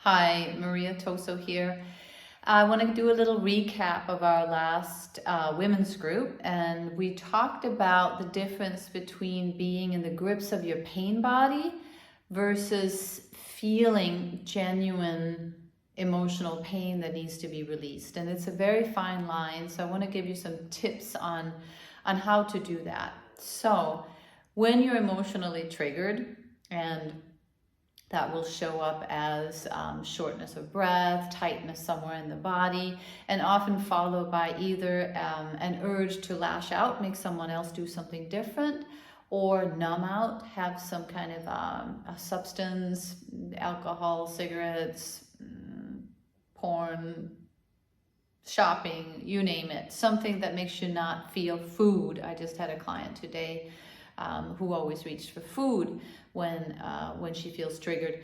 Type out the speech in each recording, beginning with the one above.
Hi, Maria Toso here. I want to do a little recap of our last women's group, and we talked about the difference between being in the grips of your pain body versus feeling genuine emotional pain that needs to be released. And it's a very fine line, so I want to give you some tips on how to do that. So, when you're emotionally triggered, and that will show up as shortness of breath, tightness somewhere in the body, and often followed by either an urge to lash out, make someone else do something different, or numb out, have some kind of a substance, alcohol, cigarettes, porn, shopping, you name it, something that makes you not feel food. I just had a client today who always reached for food when she feels triggered.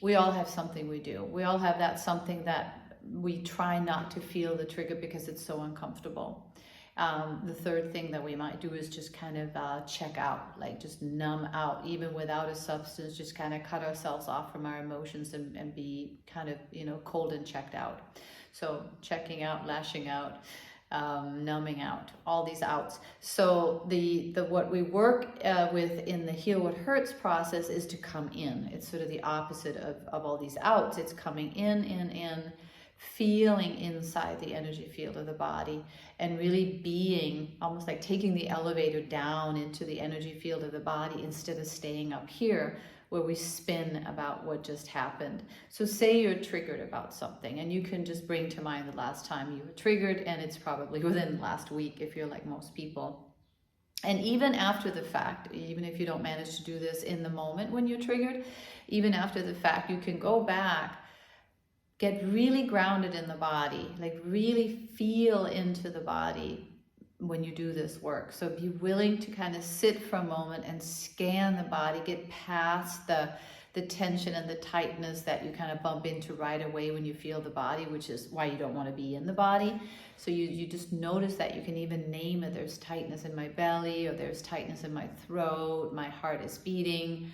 We all have something we do. We all have that something that we try not to feel the trigger because it's so uncomfortable. The third thing that we might do is just kind of check out, like just numb out, even without a substance, just kind of cut ourselves off from our emotions and be kind of, cold and checked out. So checking out, lashing out, numbing out, all these outs. So the what we work with in the Heal What Hurts process is to come in. It's sort of the opposite of all these outs. It's coming in, feeling inside the energy field of the body and really being almost like taking the elevator down into the energy field of the body instead of staying up here where we spin about what just happened. So say you're triggered about something, and you can just bring to mind the last time you were triggered, and it's probably within the last week if you're like most people. And even after the fact, even if you don't manage to do this in the moment when you're triggered, even after the fact, you can go back, get really grounded in the body, like really feel into the body when you do this work. So be willing to kind of sit for a moment and scan the body, get past the tension and the tightness that you kind of bump into right away when you feel the body, which is why you don't want to be in the body. So you just notice that. You can even name it. There's tightness in my belly, or there's tightness in my throat, my heart is beating.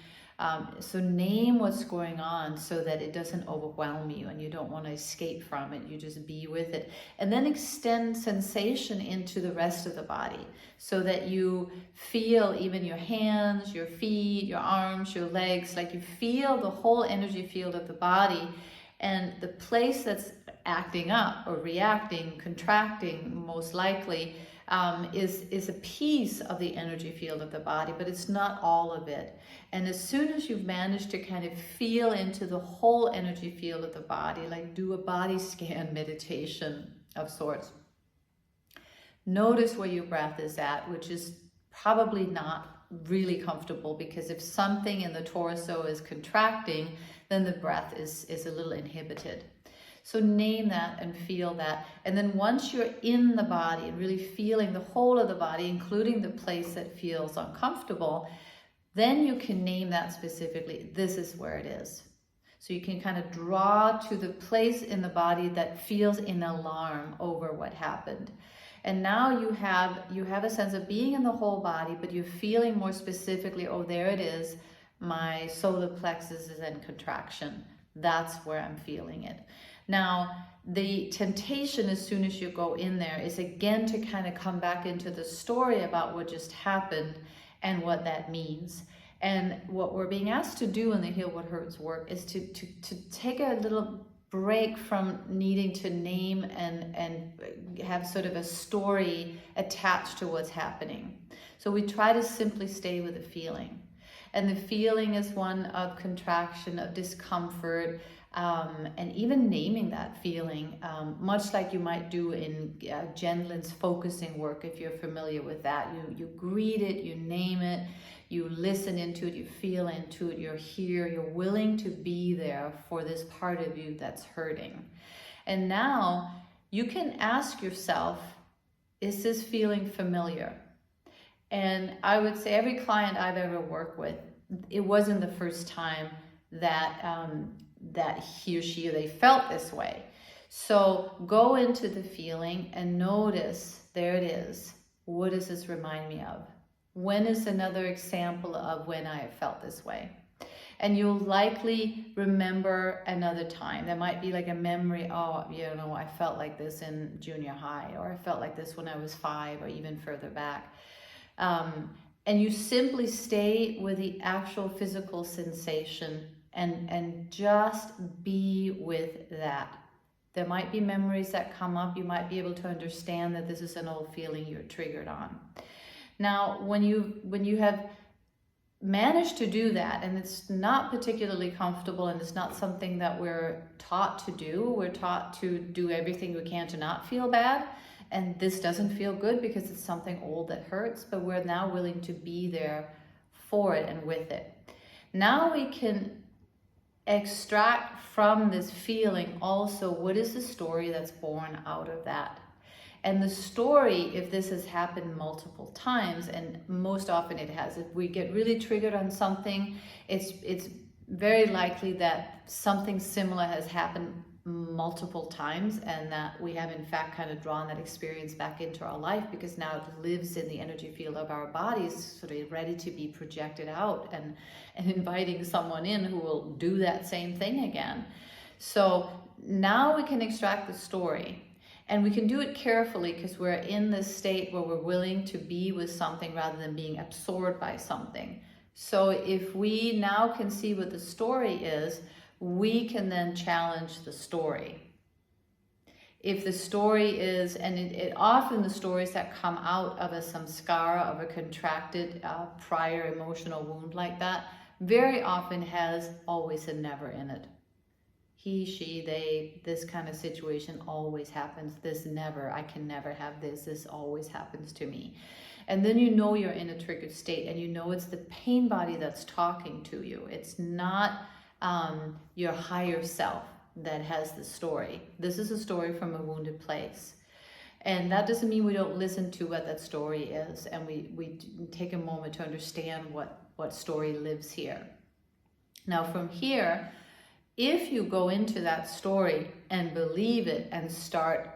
So name what's going on so that it doesn't overwhelm you and you don't want to escape from it. You just be with it. And then extend sensation into the rest of the body so that you feel even your hands, your feet, your arms, your legs, like you feel the whole energy field of the body. And the place that's acting up or reacting, contracting most likely, is a piece of the energy field of the body, but it's not all of it. And as soon as you've managed to kind of feel into the whole energy field of the body, like do a body scan meditation of sorts, notice where your breath is at, which is probably not really comfortable, because if something in the torso is contracting, then the breath is a little inhibited. So name that and feel that. And then once you're in the body and really feeling the whole of the body, including the place that feels uncomfortable, then you can name that specifically. This is where it is. So you can kind of draw to the place in the body that feels in alarm over what happened. And now you have a sense of being in the whole body, but you're feeling more specifically, oh, there it is. My solar plexus is in contraction. That's where I'm feeling it. Now, the temptation as soon as you go in there is again to kind of come back into the story about what just happened and what that means. And what we're being asked to do in the Heal What Hurts work is to take a little break from needing to name and have sort of a story attached to what's happening. So we try to simply stay with the feeling. And the feeling is one of contraction, of discomfort, and even naming that feeling, much like you might do in Jen focusing work, if you're familiar with that. You greet it, you name it, you listen into it, you feel into it, you're here, you're willing to be there for this part of you that's hurting. And now you can ask yourself, is this feeling familiar? And I would say every client I've ever worked with, it wasn't the first time that that he or she or they felt this way. So go into the feeling and notice, there it is. What does this remind me of? When is another example of when I have felt this way? And you'll likely remember another time. There might be like a memory, oh, you know, I felt like this in junior high, or I felt like this when I was 5, or even further back. And you simply stay with the actual physical sensation and just be with that. There might be memories that come up. You might be able to understand that this is an old feeling you're triggered on. Now, when you have managed to do that, and it's not particularly comfortable, and it's not something that we're taught to do. We're taught to do everything we can to not feel bad, and this doesn't feel good because it's something old that hurts, but we're now willing to be there for it and with it. Now we can extract from this feeling also what is the story that's born out of that. And the story, if this has happened multiple times, and most often it has, if we get really triggered on something, it's very likely that something similar has happened multiple times, and that we have in fact kind of drawn that experience back into our life, because now it lives in the energy field of our bodies, sort of ready to be projected out, and inviting someone in who will do that same thing again. So now we can extract the story. And we can do it carefully, because we're in this state where we're willing to be with something rather than being absorbed by something. So if we now can see what the story is, we can then challenge the story. If the story is, and it often the stories that come out of a samskara, of a contracted prior emotional wound like that, very often has always a never in it. He, she, they, this kind of situation always happens. This never, I can never have this. This always happens to me. And then you know you're in a triggered state, and you know it's the pain body that's talking to you. It's not your higher self that has the story. This is a story from a wounded place. And that doesn't mean we don't listen to what that story is, and we take a moment to understand what story lives here. Now from here, if you go into that story and believe it and start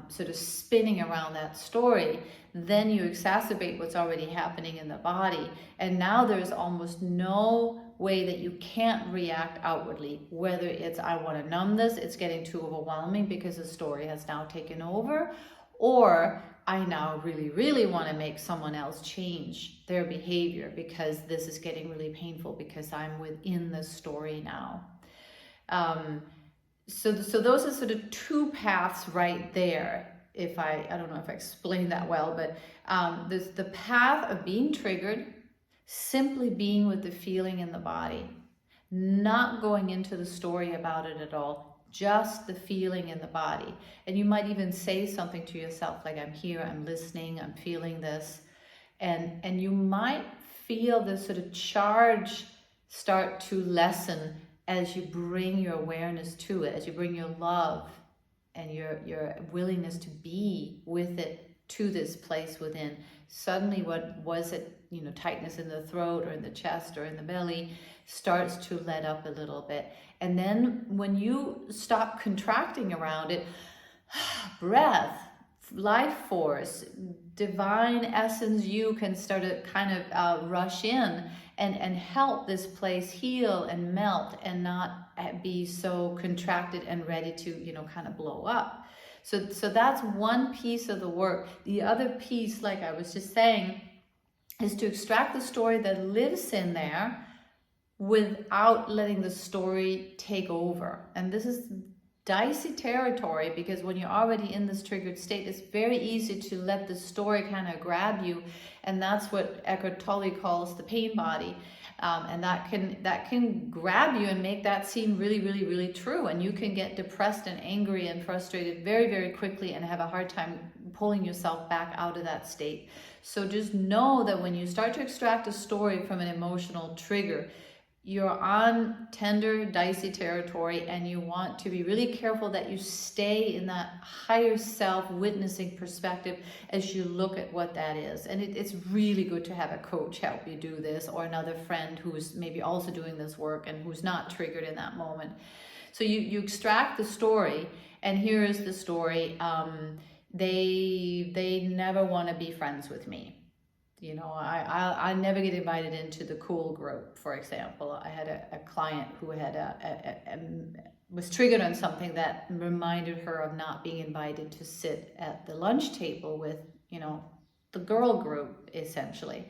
sort of spinning around that story, then you exacerbate what's already happening in the body. And now there's almost no way that you can't react outwardly, whether it's I want to numb this, it's getting too overwhelming because the story has now taken over, or I now really, really want to make someone else change their behavior because this is getting really painful because I'm within the story now. So those are sort of two paths right there. If I don't know if I explained that well, but there's the path of being triggered, simply being with the feeling in the body, not going into the story about it at all, just the feeling in the body. And you might even say something to yourself like, I'm here, I'm listening, I'm feeling this. And you might feel this sort of charge start to lessen as you bring your awareness to it, as you bring your love and your willingness to be with it to this place within. Suddenly what was it, tightness in the throat or in the chest or in the belly, starts to let up a little bit. And then when you stop contracting around it, breath, life force, divine essence, you can start to kind of rush in and help this place heal and melt and not be so contracted and ready to, kind of blow up. So that's one piece of the work. The other piece, like I was just saying, is to extract the story that lives in there without letting the story take over. And this is dicey territory, because when you're already in this triggered state, it's very easy to let the story kind of grab you, and that's what Eckhart Tolle calls the pain body. And that can grab you and make that seem really, really, really true, and you can get depressed and angry and frustrated very, very quickly and have a hard time pulling yourself back out of that state. So just know that when you start to extract a story from an emotional trigger, you're on tender, dicey territory, and you want to be really careful that you stay in that higher self witnessing perspective as you look at what that is. And it's really good to have a coach help you do this, or another friend who's maybe also doing this work and who's not triggered in that moment. So you extract the story, and here is the story. They never want to be friends with me. I never get invited into the cool group, for example. I had a client who had was triggered on something that reminded her of not being invited to sit at the lunch table with, the girl group, essentially.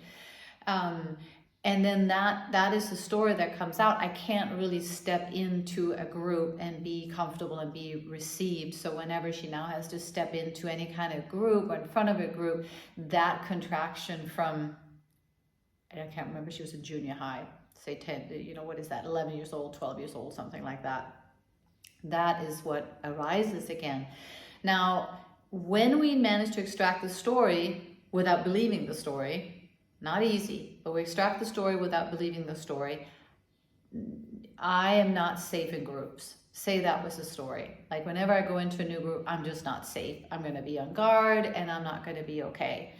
And then that is the story that comes out. I can't really step into a group and be comfortable and be received. So whenever she now has to step into any kind of group or in front of a group, that contraction from, I can't remember, she was in junior high, say 10, what is that, 11 years old, 12 years old, something like that. That is what arises again. Now, when we manage to extract the story without believing the story, not easy, but we extract the story without believing the story. I am not safe in groups. Say that was the story. Like whenever I go into a new group, I'm just not safe. I'm going to be on guard and I'm not going to be okay.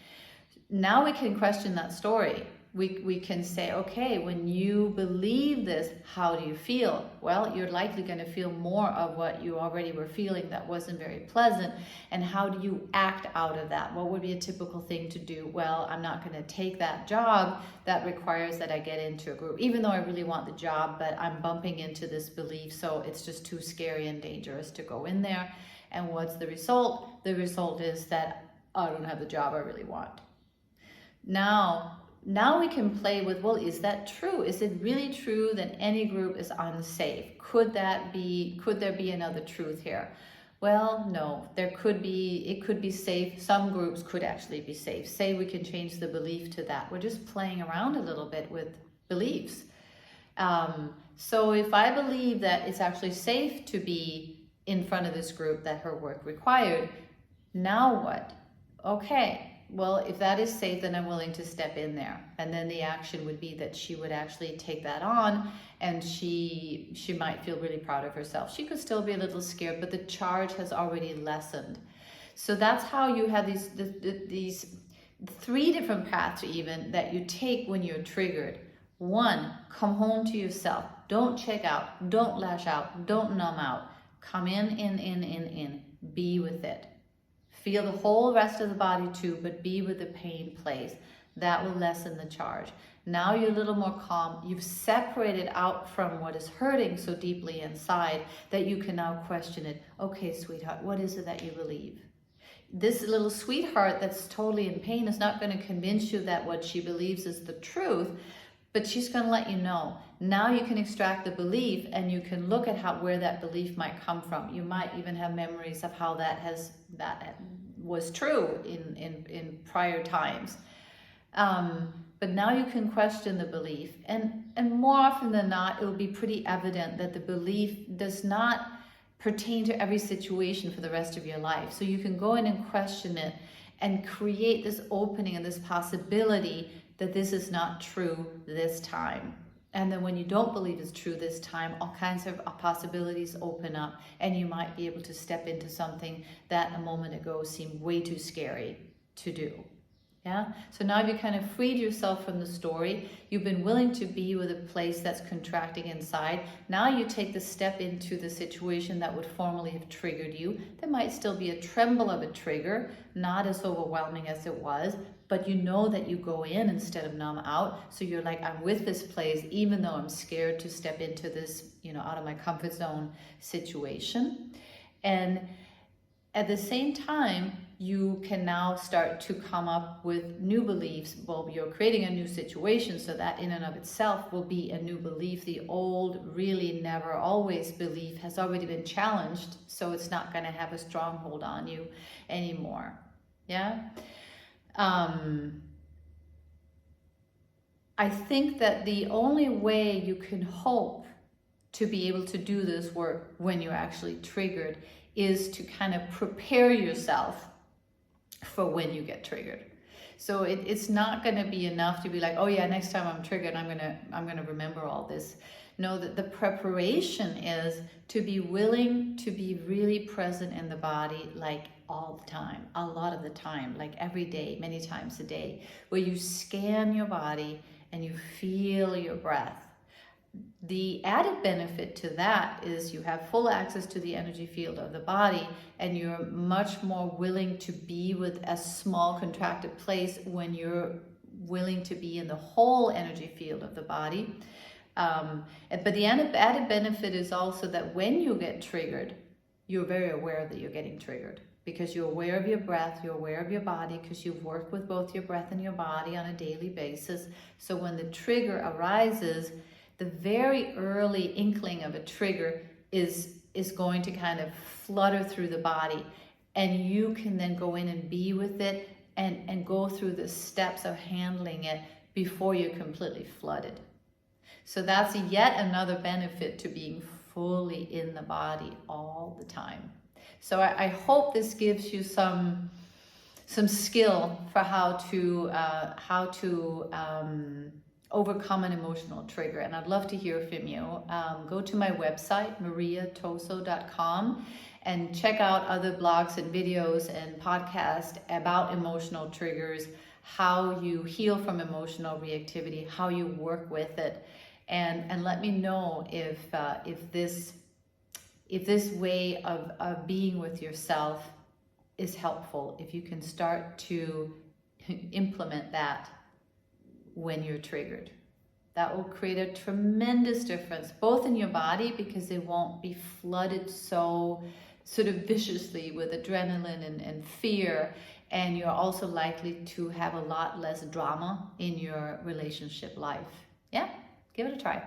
Now we can question that story. We can say, okay, when you believe this, how do you feel? Well, you're likely going to feel more of what you already were feeling that wasn't very pleasant. And how do you act out of that? What would be a typical thing to do? Well, I'm not going to take that job that requires that I get into a group, even though I really want the job, but I'm bumping into this belief, so it's just too scary and dangerous to go in there. And what's the result? The result is that I don't have the job I really want. Now we can play with, well, is that true? Is it really true that any group is unsafe? Could there be another truth here? Well, no, it could be safe. Some groups could actually be safe. Say we can change the belief to that. We're just playing around a little bit with beliefs. So if I believe that it's actually safe to be in front of this group that her work required, now what? Okay. Well, if that is safe, then I'm willing to step in there. And then the action would be that she would actually take that on, and she might feel really proud of herself. She could still be a little scared, but the charge has already lessened. So that's how you have these three different paths even that you take when you're triggered. One, come home to yourself. Don't check out. Don't lash out. Don't numb out. Come in. Be with it. Feel the whole rest of the body too, but be with the pain place. That will lessen the charge. Now you're a little more calm. You've separated out from what is hurting so deeply inside that you can now question it. Okay, sweetheart, what is it that you believe? This little sweetheart that's totally in pain is not going to convince you that what she believes is the truth, but she's going to let you know. Now you can extract the belief and you can look at where that belief might come from. You might even have memories of how that was true in prior times. But now you can question the belief. And more often than not, it will be pretty evident that the belief does not pertain to every situation for the rest of your life. So you can go in and question it and create this opening and this possibility that this is not true this time. And then when you don't believe it's true this time, all kinds of possibilities open up, and you might be able to step into something that a moment ago seemed way too scary to do. Yeah. So now you kind of freed yourself from the story. You've been willing to be with a place that's contracting inside. Now you take the step into the situation that would formerly have triggered you. There might still be a tremble of a trigger, not as overwhelming as it was, but you know that you go in instead of numb out. So you're like, I'm with this place, even though I'm scared to step into this, out of my comfort zone situation. And at the same time, you can now start to come up with new beliefs. Well, you're creating a new situation, so that in and of itself will be a new belief. The old, really never always belief has already been challenged, so it's not going to have a stronghold on you anymore. Yeah? I think that the only way you can hope to be able to do this work when you're actually triggered is to kind of prepare yourself for when you get triggered. So it's not going to be enough to be like, oh yeah, next time I'm triggered, I'm gonna remember all this. No, that the preparation is to be willing to be really present in the body, like all the time, a lot of the time, like every day, many times a day, where you scan your body and you feel your breath. The added benefit to that is you have full access to the energy field of the body, and you're much more willing to be with a small contracted place when you're willing to be in the whole energy field of the body. But the added benefit is also that when you get triggered, you're very aware that you're getting triggered, because you're aware of your breath, you're aware of your body, because you've worked with both your breath and your body on a daily basis. So when the trigger arises, the very early inkling of a trigger is going to kind of flutter through the body, and you can then go in and be with it and go through the steps of handling it before you're completely flooded. So that's yet another benefit to being fully in the body all the time. So I hope this gives you some skill for how to overcome an emotional trigger. And I'd love to hear from you. Go to my website, mariatoso.com, and check out other blogs and videos and podcasts about emotional triggers, how you heal from emotional reactivity, how you work with it. And let me know if this way of being with yourself is helpful, if you can start to implement that when you're triggered. That will create a tremendous difference, both in your body, because it won't be flooded so sort of viciously with adrenaline and fear, and you're also likely to have a lot less drama in your relationship life. Yeah, give it a try.